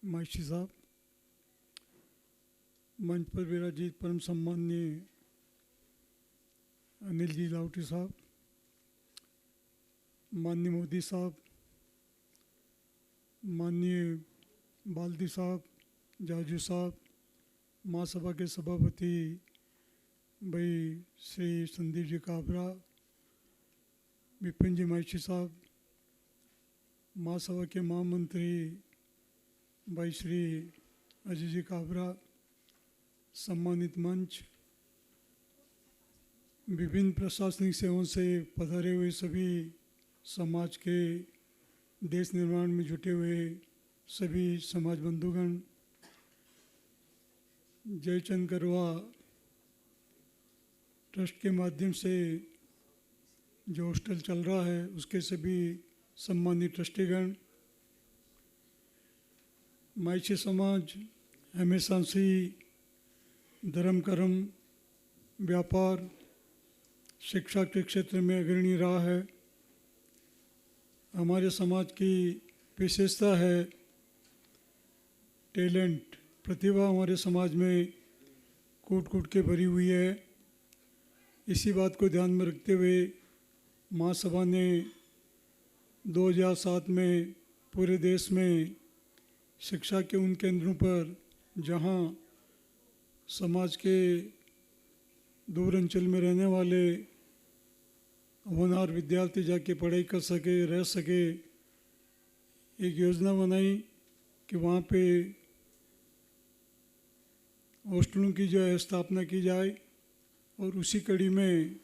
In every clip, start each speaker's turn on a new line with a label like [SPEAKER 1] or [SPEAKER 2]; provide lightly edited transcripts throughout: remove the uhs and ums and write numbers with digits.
[SPEAKER 1] माइशी साहब, मंच पर विराजित परम सम्माननीय अनिल जी लावटी साहब, माननीय मोदी साहब, माननीय बाल्दी साहब, जाजू साहब, महासभा के सभापति भाई श्री संदीप जी काबरा, विपिन जी माइशी साहब, महासभा के महामंत्री भाई श्री अजय जी काबरा, सम्मानित मंच, विभिन्न प्रशासनिक सेवाओं से पधारे हुए सभी समाज के देश निर्माण में जुटे हुए सभी समाज बंधुगण, जयचंद गरवा ट्रस्ट के माध्यम से जो हॉस्टल चल रहा है उसके सभी सम्मानित ट्रस्टीगण, माइशी समाज हमेशा से धर्म कर्म व्यापार शिक्षा के क्षेत्र में अग्रणी रहा है। हमारे समाज की विशेषता है टैलेंट, प्रतिभा हमारे समाज में कूट कूट के भरी हुई है। इसी बात को ध्यान में रखते हुए महासभा ने 2007 में पूरे देश में शिक्षा के उन केंद्रों पर जहां समाज के दूर अंचल में रहने वाले होनहार विद्यार्थी जाके पढ़ाई कर सके, रह सके, एक योजना बनाई कि वहाँ पे हॉस्टलों की जो है स्थापना की जाए। और उसी कड़ी में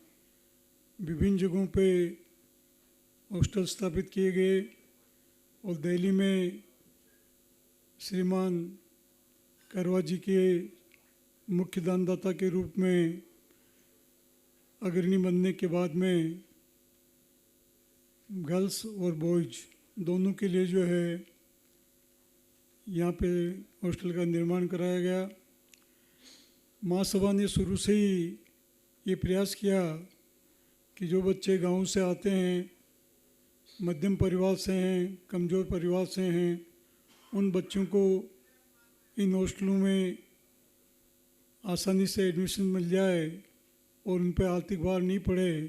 [SPEAKER 1] विभिन्न जगहों पे हॉस्टल स्थापित किए गए और दिल्ली में श्रीमान करवा जी के मुख्य दानदाता के रूप में अग्रणी बनने के बाद में गर्ल्स और बॉयज दोनों के लिए जो है यहाँ पे हॉस्टल का निर्माण कराया गया। महासभा ने शुरू से ही ये प्रयास किया कि जो बच्चे गांव से आते हैं, मध्यम परिवार से हैं, कमज़ोर परिवार से हैं, उन बच्चों को इन हॉस्टलों में आसानी से एडमिशन मिल जाए और उन पर आर्थिक भार नहीं पड़े।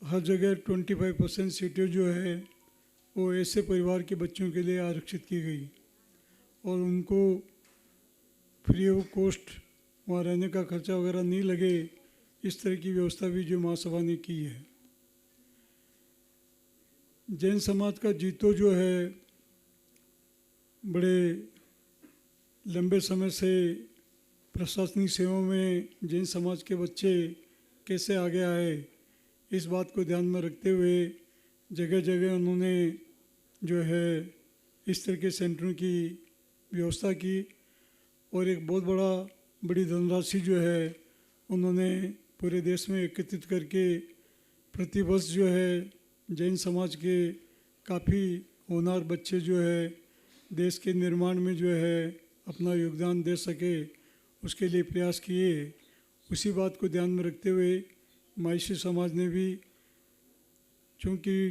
[SPEAKER 1] तो हर जगह 25% सीटें जो है वो ऐसे परिवार के बच्चों के लिए आरक्षित की गई और उनको फ्री ऑफ कॉस्ट वहाँ रहने का खर्चा वगैरह नहीं लगे, इस तरह की व्यवस्था भी जो महासभा ने की है। जैन समाज का जीतो जो है बड़े लंबे समय से प्रशासनिक सेवाओं में जैन समाज के बच्चे कैसे आगे आए, इस बात को ध्यान में रखते हुए जगह जगह उन्होंने जो है इस तरह के सेंटरों की व्यवस्था की और एक बहुत बड़ी धनराशि जो है उन्होंने पूरे देश में एकत्रित करके प्रतिवर्ष जो है जैन समाज के काफ़ी होनहार बच्चे जो है देश के निर्माण में जो है अपना योगदान दे सके, उसके लिए प्रयास किए। उसी बात को ध्यान में रखते हुए माइशी समाज ने भी, चूँकि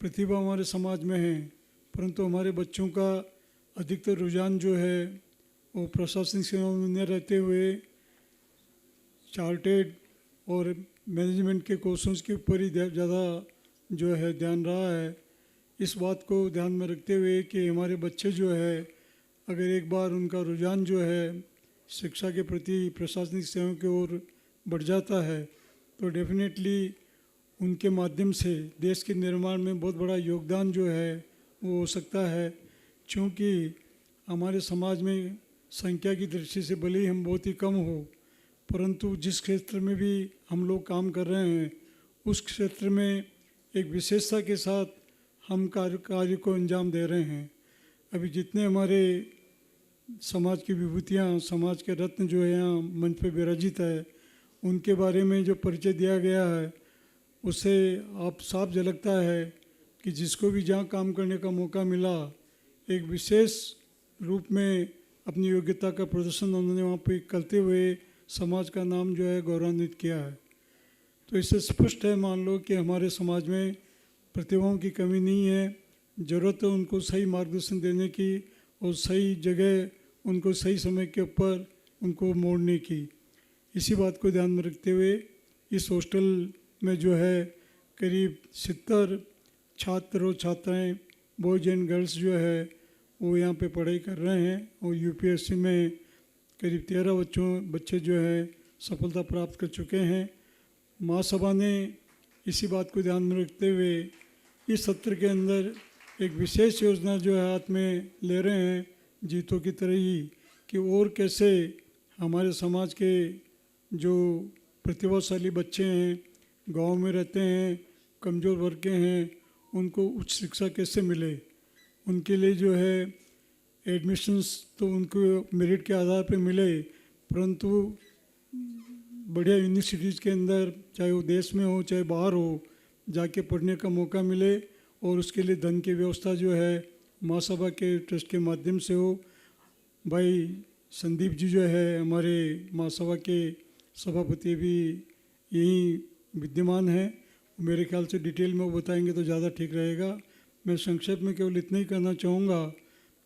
[SPEAKER 1] प्रतिभा हमारे समाज में है परंतु हमारे बच्चों का अधिकतर रुझान जो है वो प्रशासनिक सेवाओं में रहते हुए चार्टेड और मैनेजमेंट के कोर्सेज के ऊपर ही ज़्यादा जो है ध्यान रहा है। इस बात को ध्यान में रखते हुए कि हमारे बच्चे जो है अगर एक बार उनका रुझान जो है शिक्षा के प्रति प्रशासनिक सेवाओं की ओर बढ़ जाता है तो डेफिनेटली उनके माध्यम से देश के निर्माण में बहुत बड़ा योगदान जो है वो हो सकता है। क्योंकि हमारे समाज में संख्या की दृष्टि से भले ही हम बहुत ही कम हो परंतु जिस क्षेत्र में भी हम लोग काम कर रहे हैं उस क्षेत्र में एक विशेषता के साथ हम कार्य को अंजाम दे रहे हैं। अभी जितने हमारे समाज की विभूतियाँ, समाज के रत्न जो है यहाँ मंच पे विराजित है, उनके बारे में जो परिचय दिया गया है उससे आप साफ झलकता है कि जिसको भी जहाँ काम करने का मौका मिला एक विशेष रूप में अपनी योग्यता का प्रदर्शन उन्होंने वहाँ पे करते हुए समाज का नाम जो है गौरवान्वित किया है। तो इससे स्पष्ट है, मान लो कि हमारे समाज में प्रतिभाओं की कमी नहीं है, ज़रूरत है उनको सही मार्गदर्शन देने की और सही जगह उनको सही समय के ऊपर उनको मोड़ने की। इसी बात को ध्यान में रखते हुए इस हॉस्टल में जो है करीब 70 छात्र और छात्राएं बॉयज़ एंड गर्ल्स जो है वो यहाँ पे पढ़ाई कर रहे हैं और यूपीएससी में करीब 13 बच्चे जो है सफलता प्राप्त कर चुके हैं। महासभा ने इसी बात को ध्यान में रखते हुए इस सत्र के अंदर एक विशेष योजना जो है हाथ में ले रहे हैं जीतों की तरह ही, कि और कैसे हमारे समाज के जो प्रतिभाशाली बच्चे हैं, गांव में रहते हैं, कमज़ोर वर्ग के हैं, उनको उच्च शिक्षा कैसे मिले। उनके लिए जो है एडमिशन्स तो उनको मेरिट के आधार पर मिले, परंतु बढ़िया यूनिवर्सिटीज़ के अंदर चाहे वो देश में हो चाहे बाहर हो जाके पढ़ने का मौका मिले, और उसके लिए धन की व्यवस्था जो है महासभा के ट्रस्ट के माध्यम से हो। भाई संदीप जी जो है हमारे महासभा के सभापति भी यहीं विद्यमान हैं, मेरे ख्याल से डिटेल में वो बताएंगे तो ज़्यादा ठीक रहेगा। मैं संक्षेप में केवल इतना ही कहना चाहूँगा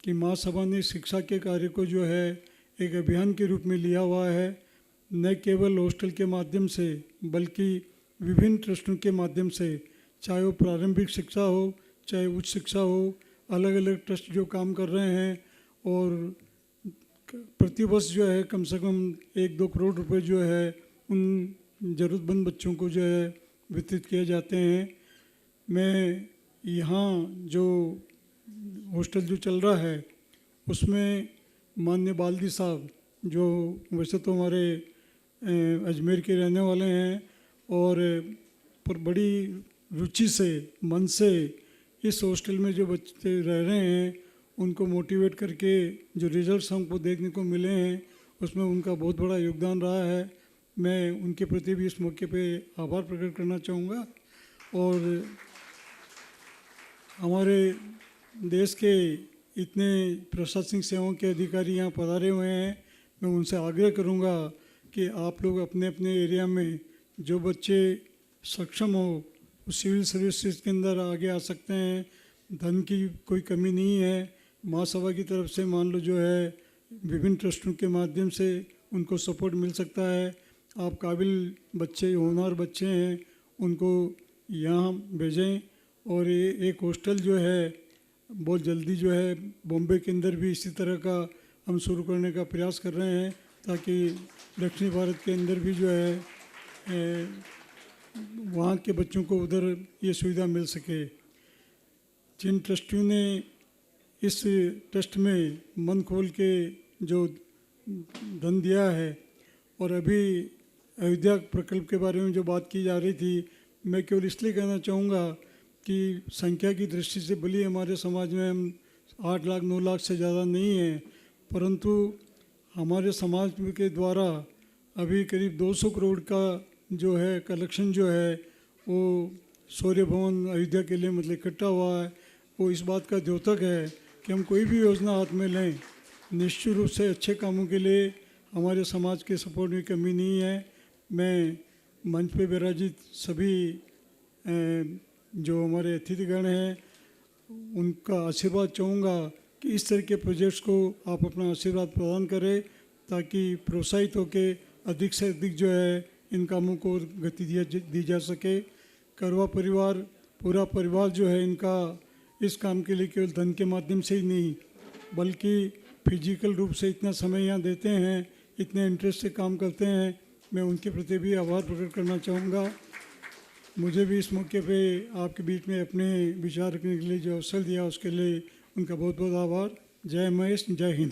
[SPEAKER 1] कि महासभा ने शिक्षा के कार्य को जो है एक अभियान के रूप में लिया हुआ है, न केवल हॉस्टल के माध्यम से बल्कि विभिन्न ट्रस्टों के माध्यम से, चाहे वो प्रारंभिक शिक्षा हो चाहे उच्च शिक्षा हो, अलग अलग ट्रस्ट जो काम कर रहे हैं और प्रतिवर्ष जो है कम से कम 1-2 करोड़ रुपए जो है उन ज़रूरतमंद बच्चों को जो है वितरित किए जाते हैं। मैं यहाँ जो हॉस्टल जो चल रहा है उसमें माननीय बाल्दी साहब जो वैसे तो हमारे अजमेर के रहने वाले हैं और पर बड़ी रुचि से मन से इस हॉस्टल में जो बच्चे रह रहे हैं उनको मोटिवेट करके जो रिजल्ट्स हमको देखने को मिले हैं उसमें उनका बहुत बड़ा योगदान रहा है। मैं उनके प्रति भी इस मौके पे आभार प्रकट करना चाहूँगा। और हमारे देश के इतने प्रशासनिक सेवाओं के अधिकारी यहाँ पधारे हुए हैं, मैं उनसे आग्रह करूँगा कि आप लोग अपने अपने एरिया में जो बच्चे सक्षम हो उस सिविल सर्विसेज के अंदर आगे आ सकते हैं। धन की कोई कमी नहीं है, महासभा की तरफ से मान लो जो है विभिन्न ट्रस्टों के माध्यम से उनको सपोर्ट मिल सकता है। आप काबिल बच्चे होनहार बच्चे हैं उनको यहाँ भेजें। और ये एक हॉस्टल जो है बहुत जल्दी जो है बॉम्बे के अंदर भी इसी तरह का हम शुरू करने का प्रयास कर रहे हैं ताकि दक्षिणी भारत के अंदर भी जो है वहाँ के बच्चों को उधर ये सुविधा मिल सके। जिन ट्रस्टियों ने इस ट्रस्ट में मन खोल के जो धन दिया है, और अभी अयोध्या प्रकल्प के बारे में जो बात की जा रही थी, मैं केवल इसलिए कहना चाहूँगा कि संख्या की दृष्टि से भले हमारे समाज में हम 8 लाख 9 लाख से ज़्यादा नहीं हैं, परंतु हमारे समाज के द्वारा अभी करीब 200 करोड़ का जो है कलेक्शन जो है वो सूर्य भवन अयोध्या के लिए मतलब इकट्ठा हुआ है। वो इस बात का द्योतक है कि हम कोई भी योजना हाथ में लें, निश्चित रूप से अच्छे कामों के लिए हमारे समाज के सपोर्ट में कमी नहीं है। मैं मंच पे विराजित सभी जो हमारे अतिथिगण हैं उनका आशीर्वाद चाहूँगा कि इस तरह के प्रोजेक्ट्स को आप अपना आशीर्वाद प्रदान करें ताकि प्रोत्साहित होकर अधिक से अधिक जो है इन कामों को गति दी जा सके। करवा परिवार पूरा परिवार जो है इनका इस काम के लिए केवल धन के माध्यम से ही नहीं बल्कि फिजिकल रूप से इतना समय यहाँ देते हैं, इतने इंटरेस्ट से काम करते हैं। मैं उनके प्रति भी आभार प्रकट करना चाहूँगा। मुझे भी इस मौके पे आपके बीच में अपने विचार रखने के लिए जो अवसर दिया उसके लिए उनका बहुत बहुत आभार। जय महेश, जय हिंद।